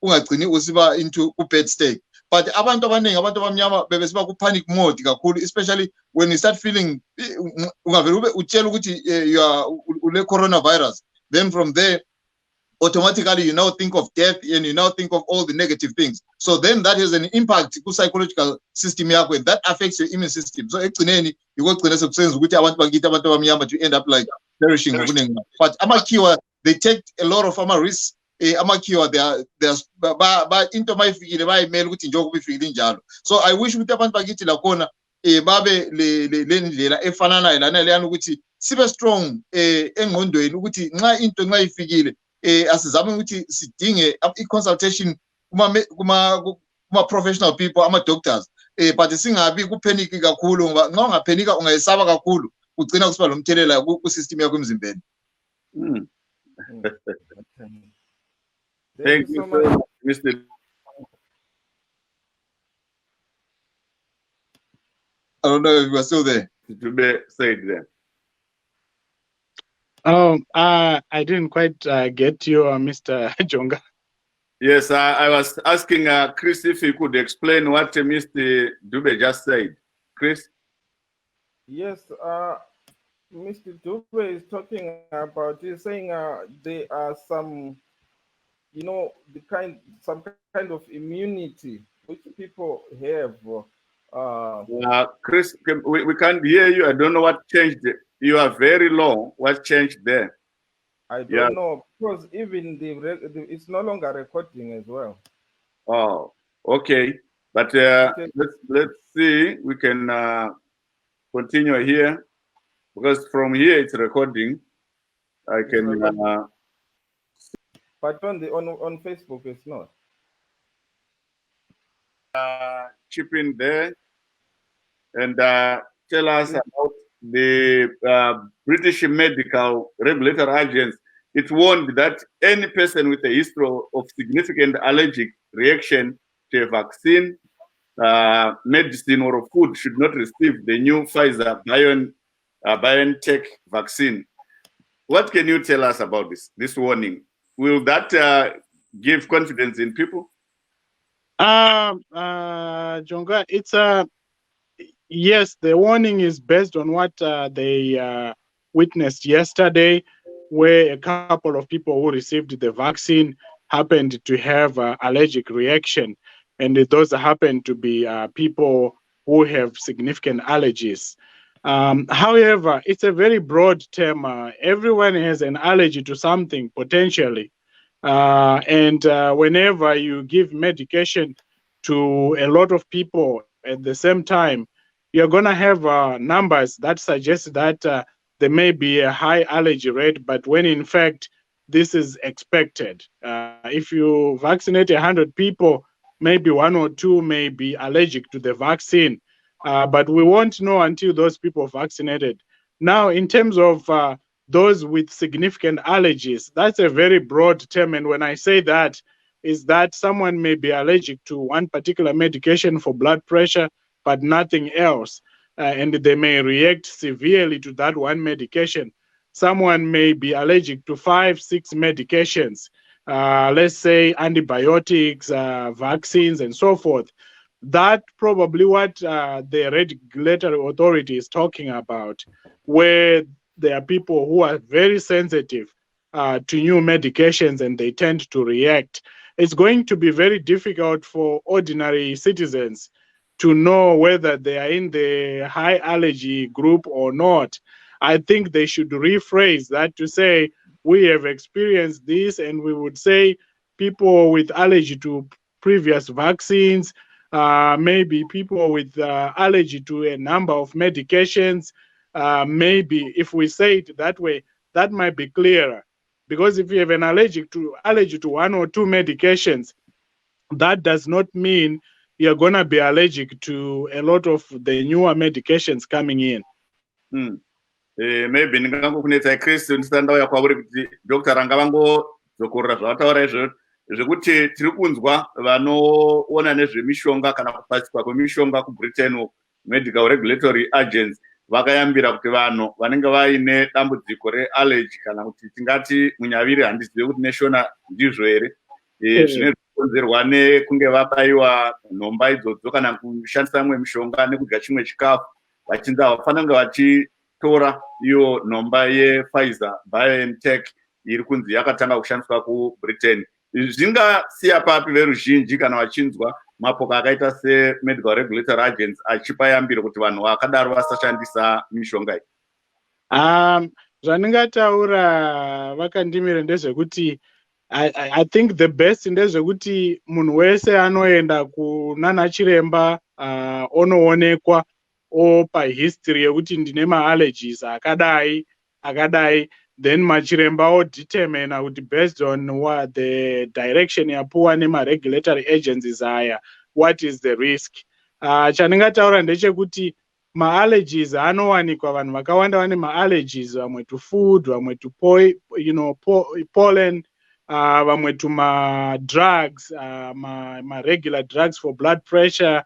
ungagcini usiba into bad state. But abantu abaningi, abantu abamnyama bebesiba ku panic mode kakhulu, especially when you start feeling ungavele ube utshela ukuthi you are ule coronavirus, then from there automatically you now think of death and you now think of all the negative things. So then that has an impact ku psychological system yakho, and that affects your immune system. So ekugcineni yikugcina sekusenza ukuthi abantu bakithi abantu abamnyama to end up like perishing ngokuningi. But amakhiwa, they take a lot of risks. Amakhiwa ba into mayifikile bayimela ukuthi njengoba ifikile njalo. So I wish ukuthi abantu bakithi la khona babe le ndlela efananayo lana leyana ukuthi sibe strong engqondweni ukuthi nxa ifikile asizame ukuthi sidinge i-consultation kuma professional people, ama-doctors, but singabi kupanic kakhulu ngoba nxa ungaphanika ungayesaba kakhulu ugcina kusiba lomthelela ku-system yakho emzimbeni. Thank you so much, Mr. I don't know if you are still there. To be said there. Oh, I didn't quite get you, Mr. Jonga. Yes, I was asking Chris if he could explain what Mr. Dube just said. Chris? Yes, Mr. Dube is talking about, he's saying there are some, you know, some kind of immunity which people have. Chris, we can't hear you. I don't know what changed. You are very low. What changed there? I don't know, because even it's no longer recording as well. Oh, okay. But let's see. We can continue here, because from here it's recording. I can. But on Facebook it's not. Chip in there and tell us about the British Medical Regulatory Agency. It warned that any person with a history of significant allergic reaction to a vaccine, medicine, or food should not receive the new Pfizer BioNTech vaccine. What can you tell us about this warning? Will that give confidence in people? Jonga, it's yes, the warning is based on what they witnessed yesterday, where a couple of people who received the vaccine happened to have allergic reaction, and those happened to be people who have significant allergies. However, it's a very broad term. Everyone has an allergy to something potentially. And whenever you give medication to a lot of people at the same time, you're going to have numbers that suggest that there may be a high allergy rate, but when in fact this is expected. If you vaccinate 100 people, maybe 1 or 2 may be allergic to the vaccine, but we won't know until those people vaccinated. Now, in terms of those with significant allergies, that's a very broad term. And when I say that, is that someone may be allergic to one particular medication for blood pressure, but nothing else. And they may react severely to that one medication. Someone may be allergic to 5, 6 medications, let's say antibiotics, vaccines, and so forth. That probably what the regulatory authority is talking about, where there are people who are very sensitive to new medications and they tend to react. It's going to be very difficult for ordinary citizens to know whether they are in the high allergy group or not. I think they should rephrase that to say, we have experienced this, and we would say people with allergy to previous vaccines, maybe people with allergy to a number of medications. Maybe if we say it that way, that might be clearer, because if you have an allergy to 1 or 2 medications, that does not mean you're going to be allergic to a lot of the newer medications coming in. Maybe ndingangokunetsa Chris ndisandauya kwauri kuti Dr. Ranga vangozokorora zvavataura izvo zvekuti tiri kunzwa vanoona nezvemishonga kana kupasiswa kwemishonga kuBritain Medical Regulatory Agents vakayambira kuti vanhu vanenge vaine dambudziko reallergy kana kuti tingati munyaviri handizive kuti neshona ndizvo here zvinokonzerwa nekunge vabaiwa nhomba idzodzo kana kushandisa imwe mishonga nekudya chimwe chikafu vachinzi havafanira kunge vachitora iyo nhomba yePfizer BioNTech iri kunzi yakatanga kushandiswa kuBritain. Zvingasiya papi veruzhinji kana vachinzwa mapoka akaita seMedical Regulatory Agents achipa yambiro kuti vanhu vakadaro vasashandisa mishonga iyi? Zvandingataura vakandimira ndezvekuti I think the best ndezvekuti munhu wese anoenda kunana chiremba onoonekwa opa history yekuti ndine ma-allergies akadai then machiremba odetermine kuti based on what the direction yapuwa nema-regulatory agencies aya what is the risk. Chandingataura ndechekuti ma-allergies anowanikwa, vanhu vakawanda vane ma-allergies, vamwe to food, vamwe to pollen, vamwe to ma-drugs, ma-regular drugs for blood pressure,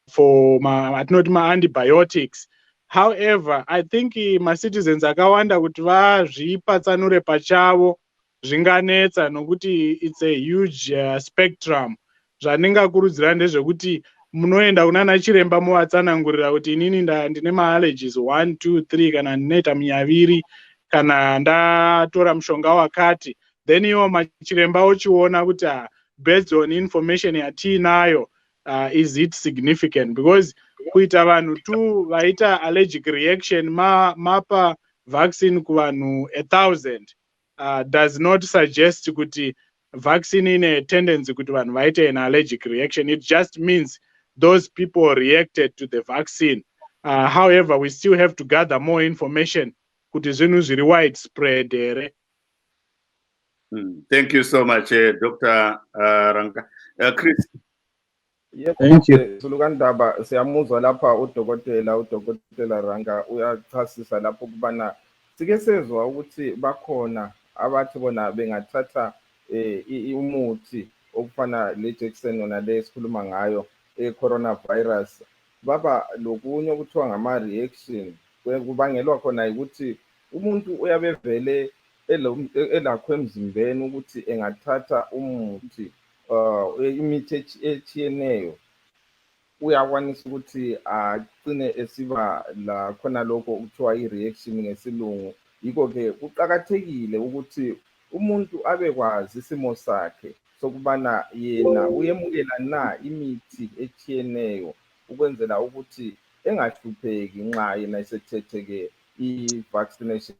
for ma-antibiotics. However, I think ma-citizens akawanda kuti vazvipatsanure pachavo zvinganetsa nokuti it's a huge spectrum. Zvandingakurudzira ndezvekuti munoenda kunana chiremba muvatsanangurira kuti inini ndine ma-allergies 1, 2, 3 kana ndinoita munyaviri kana ndatora mushonga wakati, then iwo machiremba ochiona kuti based on information yatiinayo is it significant, because kuita vanhu tu vaita allergic reaction mapa vaccine kuvanhu 1,000 does not suggest kuti vaccine ine tendency kuti vanhu vaite an allergic reaction. It just means those people reacted to the vaccine. However, we still have to gather more information kuti zvinhu zviri widespread here. Thank you so much, Dr. Ranga. Chris. Yes, thank you. Sulukandaba siyamuzwa lapha udokotela Ranga uyachasisa lapho kubana sike sezwa ukuthi bakhona abathi bona bengathatha umuthi okufana lejekiseni ona le sikhuluma ngayo coronavirus baba lokunye okuthiwa ngama reaction kubangelwa khona ukuthi umuntu uyabevele elakho emzimbeni ukuthi engathatha umuthi imithi etshiyeneyo uyakwanisa ukuthi agcine esiba la khona lokho okuthiwa i-reaction ngesilungu. Yikho ke kuqakathekile ukuthi umuntu abekwazi isimo sakhe sokubana yena uyemukela na imithi etshiyeneyo ukwenzela ukuthi engahlupheki nxa yena esethethe-ke i-vaccination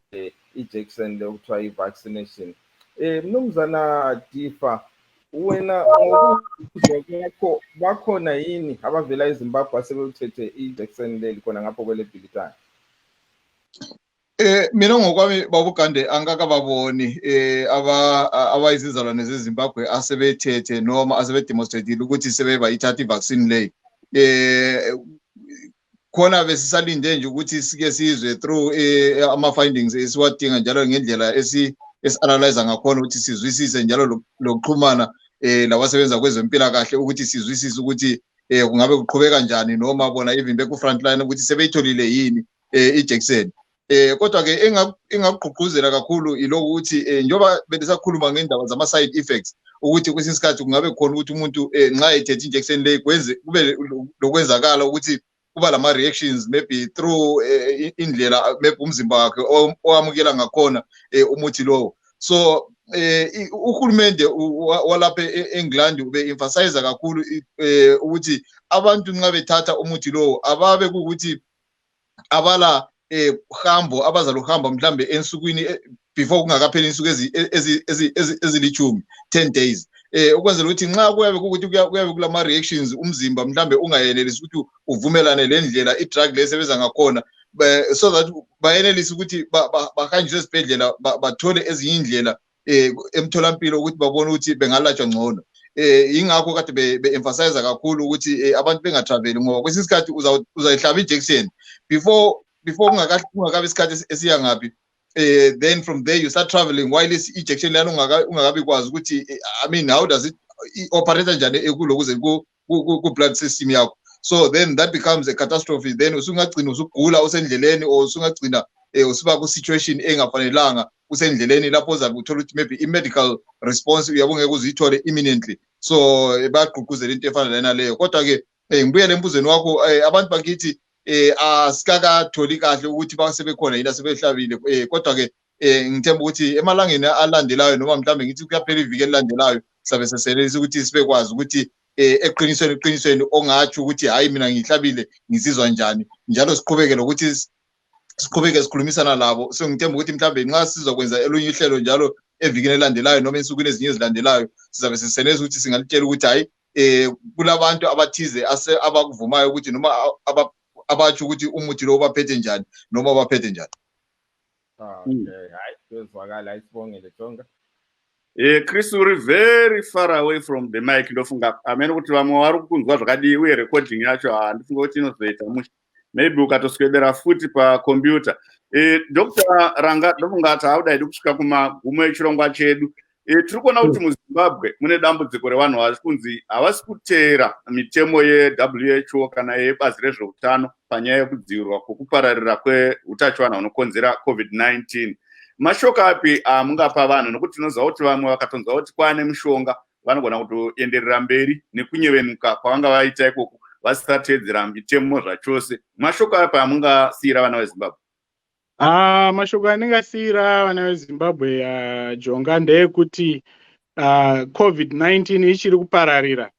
ijekiseni le okuthiwa i-vaccination. Mnumzana Difa, wena ngokuzwa kwakho bakhona yini abavela eZimbabwe asebewuthethe ijekiseni leli khona ngapho kwele bhilitani? Mina ngokwami babugande angakababoni abayizizalwane zeZimbabwe asebethethe noma asebedemonstratile ukuthi sebeba ithatha i-vaccine leyi. Khona besisalinde nje ukuthi sike sizwe through ama-findings esiwadinga njalo ngendlela esi-analyze ngakhona ukuthi sizwisise njalo lokuxhumana labasebenza kwezempilakahle ukuthi sizwisise ukuthi kungabe kuqhubeka kanjani noma bona even beku-front line ukuthi sebeyitholile yini ijekiseni. Kodwa ke engakugqugquzela kakhulu ilokhu ukuthi njoba benisakhuluma ngendaba zama-side effects ukuthi kwesinye isikhathi kungabe khona ukuthi umuntu nxa ethethe injection leyi kube lokwenzakala ukuthi kuba lama-reactions maybe through indlela maybe umzimba wakhe owamukela ngakhona umuthi lowo. So uhulumende walapha e-England ube-emphasize kakhulu ukuthi abantu nxa bethatha umuthi lowo ababe kukuthi abala hambo abazaluhamba mhlambe ensukwini before kungakapheli insuku ezilithumi 10 days ukwenzela ukuthi nxa kuyabe kukuthi kuyabe kulama reactions umzimba mhlambe ungayenelisi ukuthi uvumelane lendlela idrug lesebenza ngakhona so that bayenelisa ukuthi bahanjiswe esibhedlela bathole ezinye indlela emtholampilo ukuthi babone ukuthi bengalatshwa ngcono. Ingakho kade be-emphasize kakhulu ukuthi abantu bengatraveli ngoba kwesinye isikhathi uzayihlaba injection before ungakabi isikhathi esiya ngaphi. Then from there you start traveling while this injection lana ungakabi kwazi ukuthi I mean how does it operate njani ekulokuze ku blood system yakho. So then that becomes a catastrophe. Then usungagcina usugula usendleleni or usungagcina usiba ku situation engafanelanga usendleleni lapho uzabe uthola ukuthi maybe i-medical response uyabonga ukuzithole imminently. So bayagqugquzela into efana lena leyo. Kodwa ke ngibuyele embuzweni wakho abantu bakithi asikakatholi kahle ukuthi basebekhona yini asebehlabile kodwa ke ngithemba ukuthi emalangeni alandelayo noma mhlambe ngithi kuyaphela iviki elandelayo sabe seselelisa ukuthi sibekwazi ukuthi eqinisweni ongathi ukuthi hayi mina ngihlabile ngizizwa njani njalo siqhubeke lokuthi siqhubeke sikhulumisana labo. So ngithemba ukuthi mhlambe nxa sizokwenza elunye ihlelo njalo evikini elandelayo noma ensukwini ezinye ezilandelayo sizabe seseneza ukuthi singalitshela ukuthi hayi kulabantu abathize abakuvumayo ukuthi noma abathi ukuthi umuthi lo baphethe njani noma baphethe njani. Okay, hayi kuzwakala isibongele Jonga. Chris, uri very far away from the mic ndofunga amene kuti vamwe vari kunzwa zvakadii uye recording yacho handifunga kuti inozoita musha maybe ukatoswedera futi pacomputer. Dr. Ranga ndofunga ati haudaidi kusvika kumagumo echirongwa chedu. Tiri kuona kuti muZimbabwe mune dambudziko revanhu vari kunzi havasi kuteera mitemo yeWHO kana yebazi rezveutano panyaya yekudzivirirwa kwokupararira kweutachiwana hunokonzera COVID-19. Mashoko api mungapa vanhu nokuti tinoziva kuti vamwe vakatonzwa kuti kwane mishonga vanogona kutoenderera mberi nekunyevenuka kwavanga vaita ikoko vasatedzera mitemo zvachose. Mashoko api amungasiyira vana veZimbabwe? Mashoko andingasiyira vana veZimbabwe Jonga ndeyekuti COVID-19 ichiri kupararira.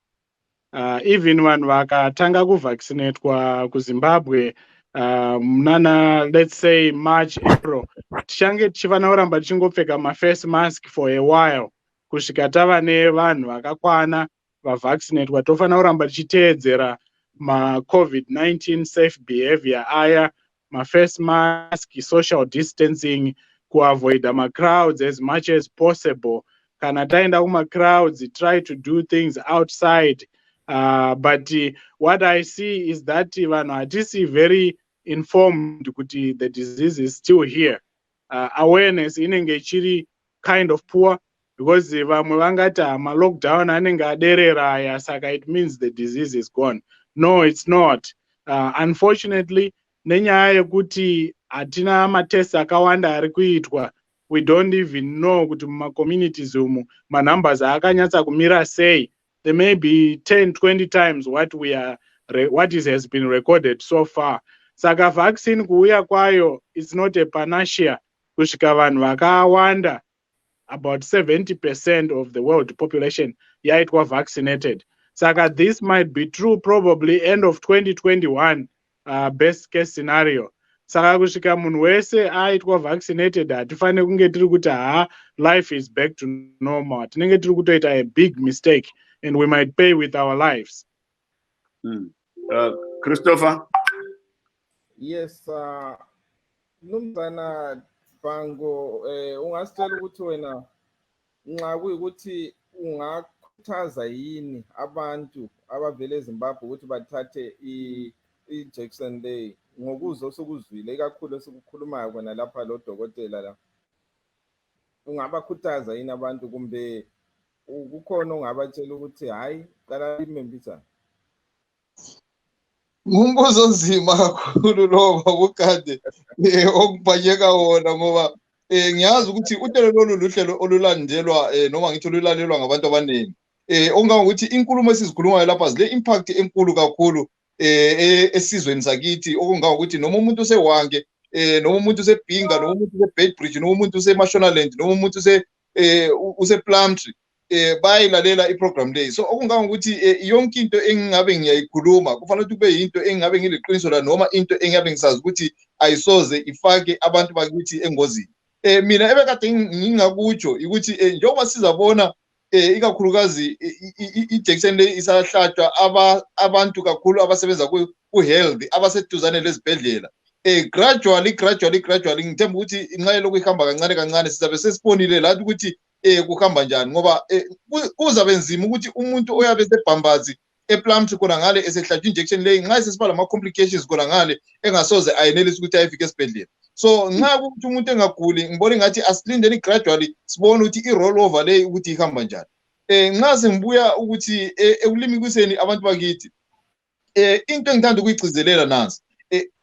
Even vanhu vakatanga kuvaccinatwa kuZimbabwe munana let's say March, April, tichange tichifanira kuramba tichingopfeka ma-face mask for a while kusvika tava nevanhu vakakwana vavaccinatwa. Tofanira kuramba tichiteedzera ma-COVID-19 safe behavior aya, ma-face mask, social distancing, kuavoid ma-crowds as much as possible. Kana taenda kuma-crowds, try to do things outside. But what I see is that vanhu hatisi very informed kuti the disease is still here. Awareness inenge ichiri kind of poor because vamwe vangati ma-lockdown anenge aderera aya saka it means the disease is gone. No, it's not. Unfortunately, nenyaya yekuti hatina matest akawanda ari kuitwa, we don't even know kuti muma-communities umu ma-numbers akanyatsa kumira sei. There may be 10-20 times what has been recorded so far. Saka vaccine kuuya kwayo is not a panacea kusvika vanhu vakawanda, about 70% of the world population yaitwa vaccinated. Saka this might be true probably end of 2021, best case scenario. Saka kusvika munhu wese aitwa vaccinated hatifaniri kunge tiri kuti life is back to normal. Tinenge tiri kutoita a big mistake and we might pay with our lives. Christopher? Yes, Numzana Bango, ungasitshela ukuthi wena nxa kuyikuthi ungakhuthaza yini abantu abavele eZimbabwe ukuthi bathathe i-injection le ngokuzwa osukuzwile ikakhulu esikukhulumayo kona lapha lo dokotela la, ungabakhuthaza yini abantu kumbe kukhona ongabatshela ukuthi hayi qala limembisa? Ngumbuzo nzima kakhulu lo babukade okubhanyeka wona ngoba ngiyazi ukuthi uhlelo lolu luhlelo olulandelwa noma ngithi olulalelwa ngabantu abaningi. Ongangokuthi inkulumo esizikhulumayo lapha zile impact enkulu kakhulu esizweni sakithi, okungangokuthi noma umuntu usewange, noma umuntu usebhinga, noma umuntu useBedbridge, noma umuntu useMashonaland, noma umuntu usePlumtree bayilalela iprogram leyi. So okungangokuthi yonke into engingabe ngiyayikhuluma kufanele ukuthi kube yinto engingabe ngiliqiniso la noma into engingabe ngisazi ukuthi ayisoze ifake abantu bakithi engozini. Mina ebekade ngingakutsho ukuthi njengoba sizabona ikakhulukazi i-injection le isahlatshwa abantu kakhulu abasebenza ku-health abaseduzane lezibhedlela. gradually ngithemba ukuthi inxa lokhu ihamba kancane kancane sizabe sesibonile lathi ukuthi kuhamba njani ngoba kuzabe nzima ukuthi umuntu oyabe sebhambazi eplums khona ngale esehlatshwa injection leyi nxa sesiba lama complications khona ngale engasoze ayenelisa ukuthi ayefike esibhedlela. So nxa ukuthi umuntu engaguli ngibona ngathi asilindeni gradually sibone ukuthi i-roll over leyi ukuthi ihamba njani. Nxa sengibuya ukuthi ekulimikiseni abantu bakithi into engithanda ukuyigcizelela nansi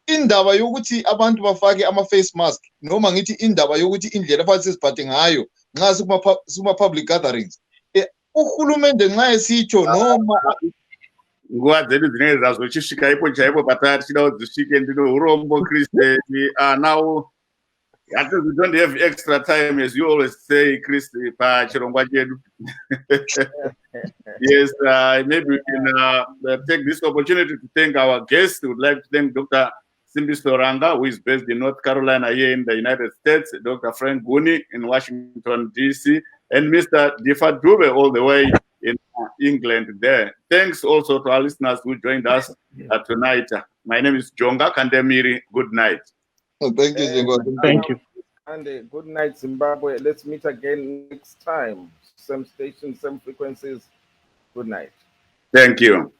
indaba yokuthi abantu bafake ama-face mask noma ngithi indaba yokuthi indlela afanele siziphathe ngayo nxa sikuma public gatherings uhulumende nxa esitsho noma nguva dzedu dzinenge dzazochisvika ipo chaipo patati chida kudzisvike ndino urombo Christe now at least we don't have extra time, as you always say, Chris, yes, maybe we can take this opportunity to thank our guests. We would like to thank Dr. Simbi Soranga, who is based in North Carolina here in the United States, Dr. Frank Guni in Washington, D.C., and Mr. Difa Dube all the way in England there. Thanks also to our listeners who joined us tonight. My name is Jonga Kandemiri. Good night. Thank you, Zimbabwe. Thank you. And good night, Zimbabwe. Let's meet again next time. Same station, same frequencies. Good night. Thank you.